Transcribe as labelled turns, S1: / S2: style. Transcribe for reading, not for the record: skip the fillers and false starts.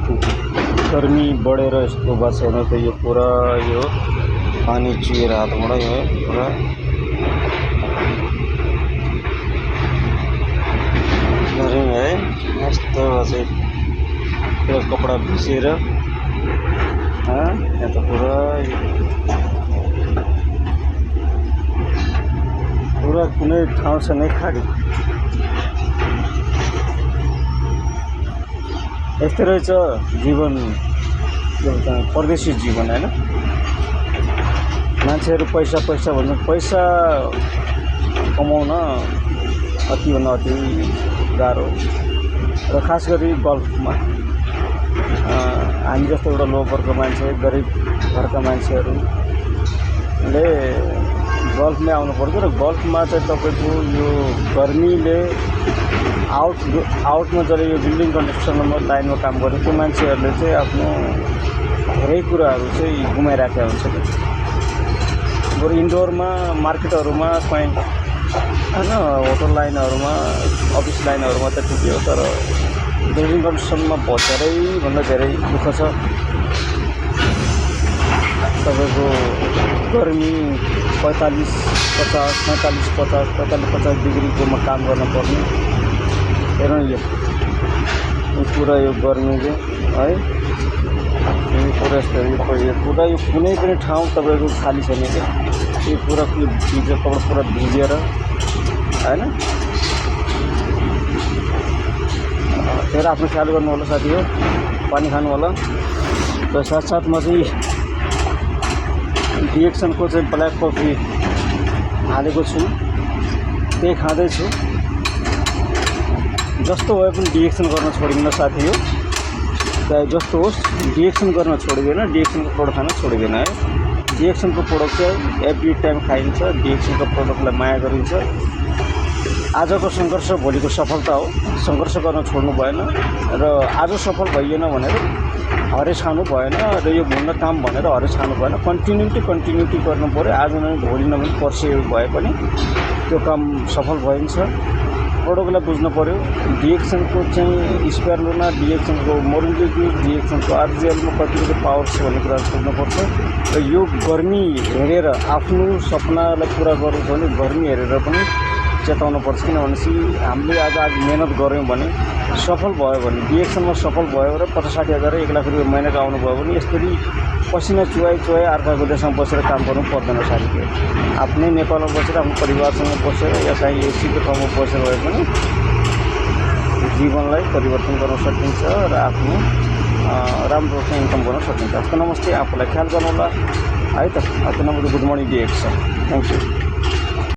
S1: गर्मी बढेर यस्तो भएको छैन त यो पुरा यो पानी चुहेर हातबाट यो पुरा गर्मी है यस्तो चाहिँ पुरा कपडा भिजेर यहाँ त पुरा कुनै ठाउँ छ नै खाली। यस्तै रहेछ जीवन, परदेशी जीवन हैन। मान्छेहरू पैसा पैसा भन्छन्, पैसा कमाउन अतिभन्दा अति गाह्रो र खास गरी गल्फमा हामी जस्तो एउटा लोकलको मान्छे, गरिब घरका मान्छेहरूले गल्फमै आउनुपर्छ र गल्फमा चाहिँ तपाईँको यो गर्मीले आउटमा जसले यो बिल्डिङ कन्स्ट्रक्सनमा लाइनमा काम गर्ने त्यो मान्छेहरूले चाहिँ आफ्नो धेरै कुराहरू चाहिँ गुमाइराखेका हुन्छ। बरु इन्डोरमा मार्केटहरूमा कहीँ होइन, होटल लाइनहरूमा, अफिस लाइनहरूमा त ठिकै हो, तर बिल्डिङ कन्स्ट्रक्सनमा धेरैभन्दा धेरै दुःख छ। तपाईँको गर्मी 45-50 डिग्रीकोमा काम गर्न पर्ने। हेर्नु यो पुरा यो गर्मीले है, यो पुरा यस्तो यो पुरा यो कुनै पनि ठाउँ तपाईँको खाली छैन क्या। यो पुरा भिजेर कपडा पुरा भिजेर होइन। फेरि आफ्नो ख्याल गर्नु होला साथी हो, पानी खानु होला। र साथसाथमा चाहिँ डिएक्सनको चाहिँ ब्ल्याक कफी हालेको छु, त्यही खाँदैछु। जस्तो भए पनि डिएक्सन गर्न छोडिँदैन साथी हो, चाहे जस्तो होस् डिएक्सन गर्न छोडिँदैन, डिएक्सनको प्रोडक्ट खान छोडिँदैन है। डिएक्सनको प्रोडक्ट चाहिँ एभ्री टाइम खाइन्छ, डिएक्सनको प्रोडक्टलाई माया गरिन्छ। आजको सङ्घर्ष भोलिको सफलता हो, सङ्घर्ष गर्न छोड्नु भएन र आज सफल भइएन भनेर हरेस खानु भएन र यो भुल्न काम भनेर हरेस खानु भएन। कन्टिन्युटी गर्नु पऱ्यो। आज नभए भोलि नभए पर्सि भए पनि त्यो काम सफल भइन्छ। प्रोडक्टलाई बुझ्नु पऱ्यो। डिएक्सनको चाहिँ स्पेरुलिना, डिएक्सनको मोरिन्डिग्री, डिएक्सनको आरजिएलमा कतिको पावर छ भन्ने कुरा बुझ्नुपर्छ। र यो गर्मी हेरेर आफ्नो सपनालाई पुरा गर्नु छ भने गर्मी हेरेर पनि चेताउनु पर्छ। किनभनेपछि हामीले आज मेहनत गऱ्यौँ भने सफल भयो भने, डिएक्सनमा सफल भयो र 50-60 हजार 1 लाख रुपियाँ महिनाको आउनुभयो भने यसरी पसिना चुहाई अर्काको देशमा बसेर काम गर्नु पर्दैन साथी। आफ्नै नेपालमा बसेर आफ्नो परिवारसँग बसेर या कहीँ एसीको ठाउँमा बसेर भए पनि जीवनलाई परिवर्तन गर्न सकिन्छ र आफ्नो राम्रो इन्कम गर्न सकिन्छ। हस् त, नमस्ते, आफूलाई ख्याल गर्नु होला है त। हस् त, नमस्ते, good morning DXN, thank you.